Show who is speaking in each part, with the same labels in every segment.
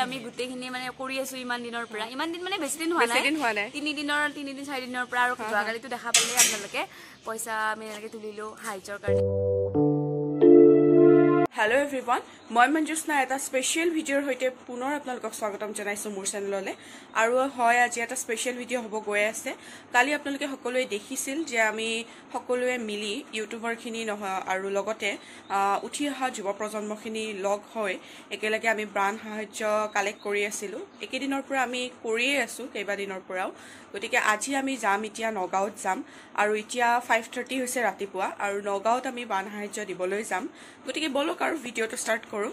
Speaker 1: আমি গুটেখিনি মানে কৰি আছো ইমান দিনৰ পৰা ইমান দিন মানে বেছি দিন হোৱা নাই 3 দিন 4 দিনৰ পৰা আৰু যোৱাকালিটো দেখা পালে আপোনালোকে পইচা আমি এনেকৈ তুলিলো হাইজৰ কাৰণে
Speaker 2: Hello everyone, মই মঞ্জুস্না এটা স্পেশাল ভিডিওৰ হৈতে পুনৰ আপোনালোকক স্বাগতম জনাইছো মোৰ চেনেললে আৰু হয় আজি এটা স্পেশাল ভিডিও হ'ব গৈ আছে কালি আপোনালোকে সকলোৱে দেখিছিল যে আমি সকলোৱে মিলি ইউটিউবাৰখিনি নহয় আৰু লগতে উঠি অহা যুৱ প্ৰজন্মখিনি লগ হৈ একেলগে আমি ব্ৰাণ সাহায্য কালেক্ট কৰি আছিলো একেদিনৰ পৰা আমি কৰিয়ে আছো কেইবা দিনৰ পৰাও গতিকে আজি আমি যাম এতিয়া নগাঁৱত যাম আৰু এতিয়া 5:30 হৈছে ৰাতিপুৱা আৰু নগাঁৱত আমি ব্ৰাণ সাহায্য দিবলৈ যাম গতিকে বলক আৰু ভিডিওটো ষ্টাৰ্ট কৰো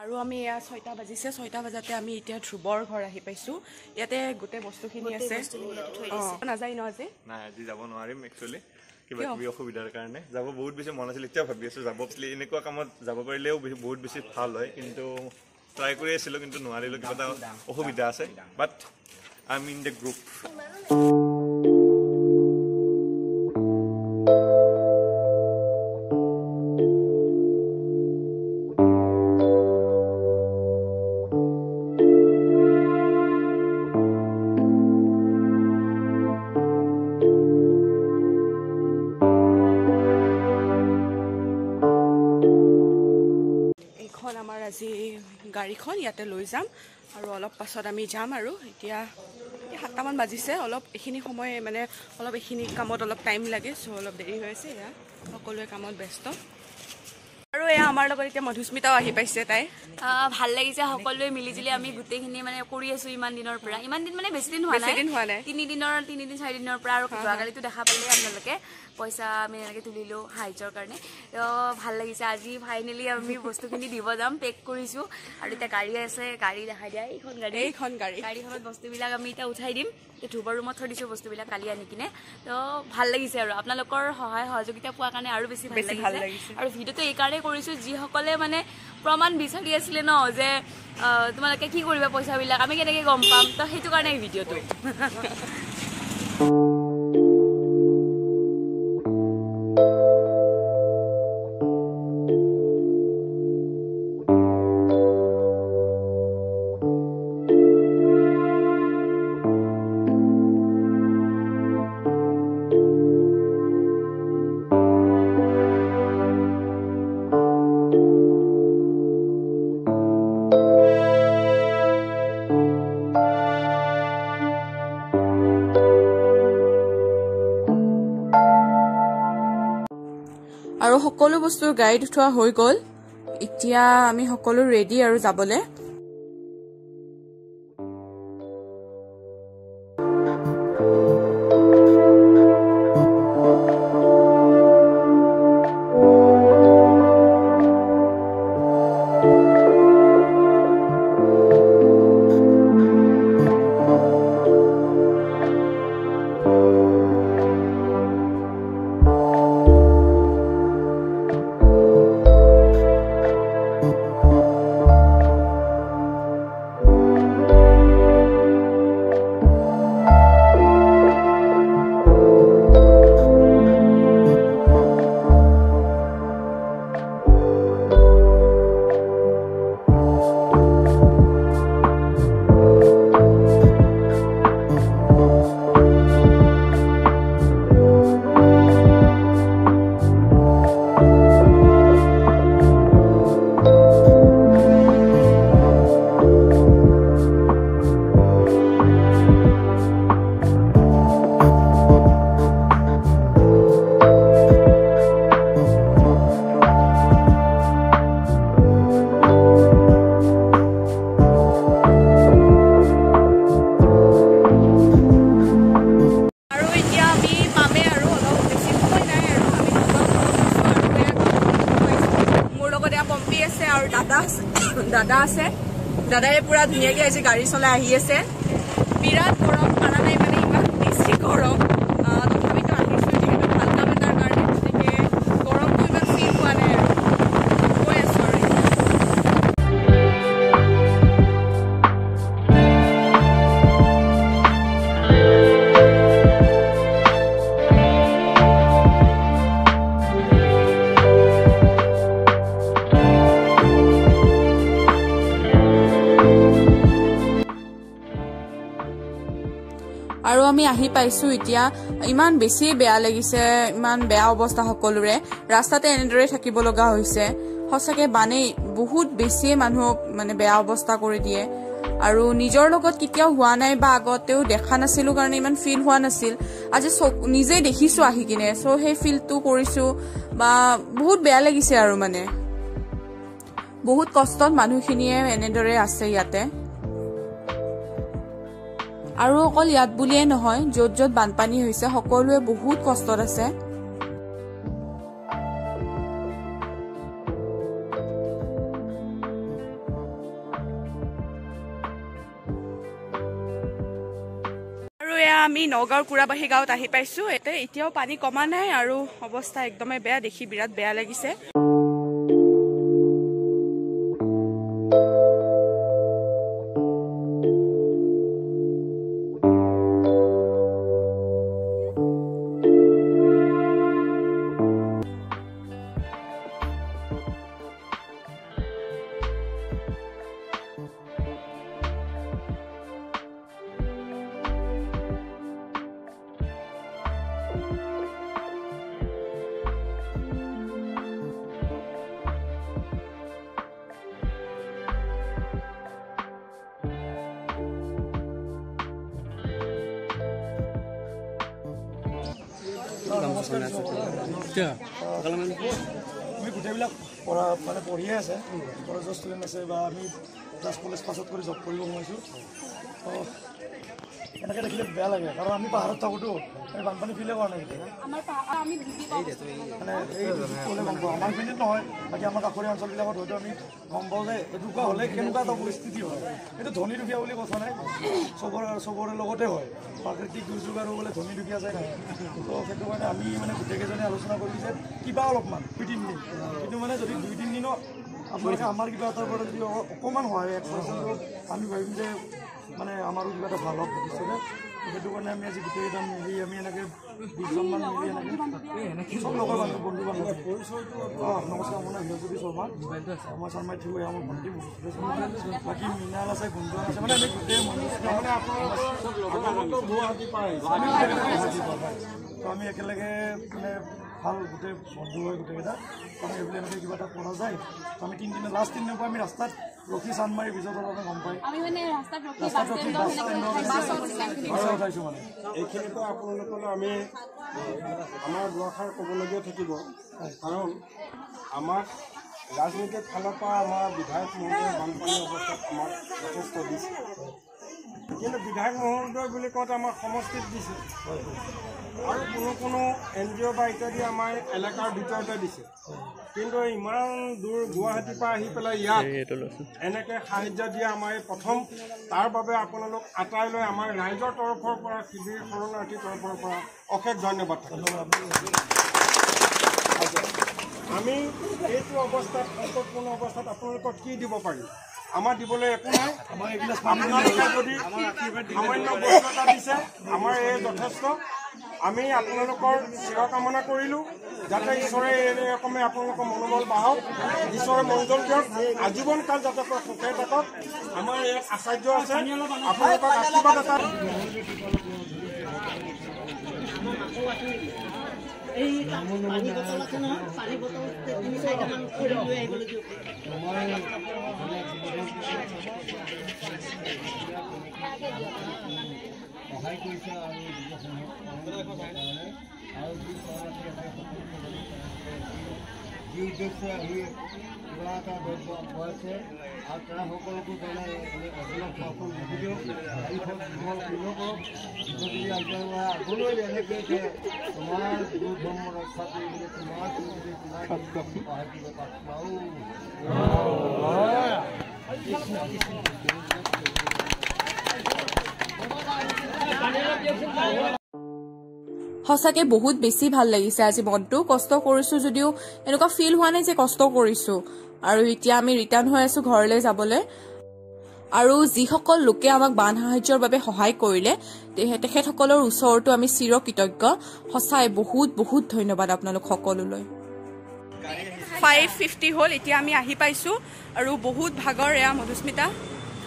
Speaker 2: আৰু আমি 6টা বাজিছে 6টা বজাতে আমি এতিয়া ধ্ৰুবৰ ঘৰ আহি পাইছো ইয়াতে গোটে বস্তুখিনি আছে নাযায় ন আজি
Speaker 3: নাই আজি যাব নোৱাৰিম একচুয়ালি কিবা কিবি অসুবিধাৰ কাৰণে যাব বহুত বেছি মন আছিল এতিয়া ভাবি আছো যাব এনেকুৱা কামত যাব পাৰিলেও বহুত বেছি ভাল হয় কিন্তু ট্ৰাই কৰি আছিলো কিন্তু নোৱাৰিলো কিবা অসুবিধা আছে but I am in the group
Speaker 2: আমাৰ আজি গাড়ীখন ইয়াতে লৈ যাম আৰু অলপ পাছত আমি যাম আৰু এতিয়া 7টা মান বাজিছে অলপ এখিনি সময় মানে অলপ এখিনি কামত অলপ টাইম লাগে সো অলপ দেৰি হৈছে ইয়া সকলোৱে কামত ব্যস্ত আৰু এয়া আমাৰ লগত এতিয়া মধুস্মিতাও আহি পাইছে তাই
Speaker 1: ভাল লাগিছে সকলোৱে মিলি জুলি আমি গুটেখিনি মানে কৰি আছো ইমান দিনৰ পৰা ইমান দিন মানে বেছি দিন হোৱা নাই 3 দিন 4 দিনৰ পৰা আৰু যোৱাকালিটো দেখা পালে আপোনালোকে পইচা আমি এনেকৈ তুলিলো হাইজৰ কাৰণে তো ভাল লাগিছে আজি ফাইনেলি আমি বস্তুখিনি দিব যাম পেক কৰিছো আৰু এতিয়া গাড়ী আছে গাড়ী দেখাই দিয়া এইখন গাড়ীখনত বস্তুবিলাক আমি এতিয়া উঠাই দিম ধ্ৰুবৰ ৰুমত থৈ দিছো বস্তুবিলাক কালি আনি কিনে তো ভাল লাগিছে আৰু আপোনালোকৰ সহায় সহযোগিতা পোৱাৰ কাৰণে আৰু বেছি ভাল লাগিছে আৰু ভিডিওটো এই কাৰণে কৰিছো যিসকলে মানে প্ৰমাণ বিচাৰি আছিলে ন যে তোমালোকে কি কৰিবা পইচাবিলাক আমি কেনেকৈ গম পাম তো সেইটো কাৰণে এই ভিডিওটো
Speaker 2: আৰু সকলো বস্তু গাড়ীত উঠোৱা হৈ গ'ল এতিয়া আমি সকলো ৰেডি আৰু যাবলৈ দাদা আছে দাদায়ে পুৰা ধুনীয়াকৈ আজি গাড়ী চলাই আহি আছে বিৰাট গৰম পাৰা নাই মানে ইমান বেছি গৰম তথাপিতো আহিছোঁ যিহেতু ভাল কাম এটাৰ কাৰণে গতিকে গৰমটো ইমান ফিল হোৱা নাই আৰু গৈ আছোঁ আৰু এতিয়া আৰু আমি আহি পাইছো এতিয়া ইমান বেছি বেয়া লাগিছে ইমান বেয়া অৱস্থা সকলোৰে ৰাস্তাতে এনেদৰে থাকিব লগা হৈছে সঁচাকে বানে বহুত বেছি মানুহক মানে বেয়া অৱস্থা কৰি দিয়ে আৰু নিজৰ লগত কেতিয়াও হোৱা নাই বা আগতেও দেখা নাছিলো কাৰণে ইমান ফিল হোৱা নাছিল আজি নিজে দেখিছো আহি কিনে সো সেই ফিলটো কৰিছো বা বহুত বেয়া লাগিছে আৰু মানে বহুত কষ্টত মানুহখিনিয়ে এনেদৰে আছে ইয়াতে আৰু অকল ইয়াত বুলিয়ে নহয় য'ত য'ত বানপানী হৈছে সকলোৱে বহুত কষ্টত আছে আমি নগাঁৱৰ কুৰাবাহী গাঁৱত আহি পাইছো এতিয়াও পানী কমা নাই আৰু অৱস্থা একদমেই বেয়া দেখি বিৰাট বেয়া লাগিছে
Speaker 4: আমি গোটেইবিলাক মানে পঢ়িয়ে আছে কলেজৰ ষ্টুডেণ্ট আছে বা আমি ক্লাছ কলেজ পাছত কৰি জব কৰিব সোমাইছোঁ এনেকৈ দেখিলে বেয়া লাগে কাৰণ আমি পাহাৰত থাকোঁতো আমি বানপানী ফিলে কৰা নাই মানে এই ক'লে গম পাওঁ আমাৰ ফিলিত নহয় বাকী আমাৰ কাষৰীয়া অঞ্চলবিলাকত হয়তো আমি গম পাওঁ যে এনেকুৱা হ'লে কেনেকুৱা এটা পৰিস্থিতি হয় এইটো ধনী দুখীয়া বুলি কথা নাই চবৰে লগতে হয় প্ৰাকৃতিক দুৰ্যোগ আৰু বোলে ধনী দুখীয়া যায় নাহে তো সেইটো কাৰণে আমি মানে গোটেইকেইজনে আলোচনা কৰিলোঁ যে কিবা অলপমান 2-3 দিন কিন্তু মানে যদি 2-3 দিনত আপোনালোকে আমাৰ কিবা এটাৰ পৰা যদি অকণমান হয় 1% আমি ভাবিম যে মানে আমাৰো কিবা এটা ভাল হওক ভৱিষ্যতে সেইটো কাৰণে আমি আজি গোটেইকেইটা মিলি আমি এনেকৈ 20জনমান মিলি এনেকৈ চব লগৰ বান্ধৱ বন্ধু বান্ধৱ নমস্কাৰ মোৰ নাম হিৰজ্যোতি শৰ্মা মই শৰ্মাই থিব আমাৰ ভণ্টি বাকী মৃণাল আছে গুঞ্জন আছে মানে আমি গোটেই মানে গুৱাহাটী পাই তো আমি একেলগে মানে ভাল গোটেই বন্ধু হয় গোটেইকেইটা আমি এইবুলি এনেকৈ কিবা এটা কৰা যায় তো আমি 3 দিন লাষ্ট 3 দিনৰ পৰা আমি ৰাস্তাত ৰখি চানমাৰি ব্ৰিজৰ তলতে গম পাই ৰাস্তাত ৰখি উঠাইছোঁ মানে
Speaker 5: এইখিনিতো আপোনালোকলৈ আমি আমাৰ দুআষাৰ ক'বলগীয়া থাকিব কাৰণ আমাক ৰাজনৈতিক ফালৰ পৰা আমাৰ বিধায়ক মহোদয়ে বানপানী অৱস্থাত আমাক যথেষ্ট দিছে কিন্তু বিধায়ক মহোদয় বুলি কওঁতে আমাৰ সমষ্টিত দিছে আৰু কোনো NGO বা ইত্যাদি আমাৰ এলেকাৰ ভিতৰতে দিছে কিন্তু ইমান দূৰ গুৱাহাটীৰ পৰা আহি পেলাই ইয়াত এনেকৈ সাহায্য দিয়া আমাৰ প্ৰথম তাৰ বাবে আপোনালোক আটাইলৈ আমাৰ ৰাইজৰ তৰফৰ পৰা শিবিৰ শৰণাৰ্থীৰ তৰফৰ পৰা অশেষ ধন্যবাদ থাকিব আমি এইটো অৱস্থাত সংকটপূৰ্ণ অৱস্থাত আপোনালোকক কি দিব পাৰিম আমাৰ দিবলৈ একো নাই আপোনালোকে যদি সামান্য বস্তু এটা দিছে আমাৰ এই যথেষ্ট আমি আপোনালোকৰ চিৰকামনা কৰিলোঁ যাতে ঈশ্বৰে এনে ৰকমে আপোনালোকৰ মনোবল বাঢ়ক ঈশ্বৰে মংগল দিয়ক আজীৱন কাল যাতে সুখে থাকক আমাৰ ইয়াত আচাৰ্য আছে আপোনালোকক আশীৰ্বাদ এটা
Speaker 6: এই পানী বটল আছে নহয় পানী বটল 3-4মান কৰি লৈ আহিবলগীয়া সহায় কৰিছে আৰু যি উদ্দেশ্যে আহি কিবা এটা দ্ৰব্য খুৱাইছে আৰু তাৰ সকলোকো যেনে অভিনৱ শাসন বুজি দিয়ক যদি আগলৈ এনেকৈ তোমাৰ ধৰ্ম ৰক্ষা কৰিবলৈ তোমাৰ সহায় কৰিব
Speaker 2: সঁচাকে বহুত বেছি ভাল লাগিছে আজি মনটো কষ্ট কৰিছো যদিও এনেকুৱা ফিল হোৱা নাই যে কষ্ট কৰিছো আৰু এতিয়া আমি ৰিটাৰ্ণ হৈ আছো ঘৰলৈ যাবলৈ আৰু যিসকল লোকে আমাক বান সাহায্যৰ বাবে সহায় কৰিলে তেখেতসকলৰ ওচৰতো আমি চিৰকৃতজ্ঞ সঁচাই বহুত বহুত ধন্যবাদ আপোনালোক সকলোলৈ 5:50 হ'ল এতিয়া আমি আহি পাইছো আৰু বহুত ভাগৰ এয়া মধুস্মিতা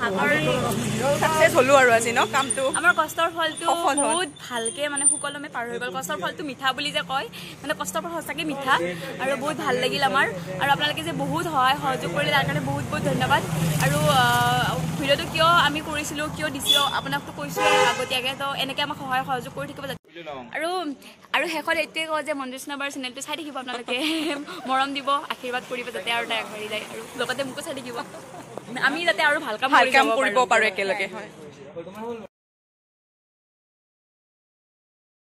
Speaker 2: ছাকচেছ হ'লো আৰু আজি ন কামটো
Speaker 1: আমাৰ কষ্টৰ ফলটো বহুত ভালকে মানে সুকলমে পাৰ হৈ গ'ল কষ্টৰ ফলটো মিঠা বুলি যে কয় মানে কষ্টৰ ফল সঁচাকৈ মিঠা আৰু বহুত ভাল লাগিল আমাৰ আৰু আপোনালোকে যে বহুত সহায় সহযোগ কৰিলে তাৰ কাৰণে বহুত বহুত ধন্যবাদ আৰু ভিডিঅ'টো কিয় আমি কৰিছিলোঁ কিয় দিছিলোঁ আপোনাকতো কৈছোঁৱে আগতীয়াকৈ তো এনেকৈ আমাক সহায় সহযোগ কৰি থাকিব আৰু শেষত এইটোৱে কওঁ যে মঞ্জুছ নাবাৰ চেনেলটো চাই থাকিব আপোনালোকে মৰম দিব আশীৰ্বাদ কৰিব যাতে আৰু তাই আগবাঢ়ি যায় আৰু লগতে মোকো চাই থাকিব আমি যাতে আৰু ভাল কাম কৰিব পাৰোঁ একেলগে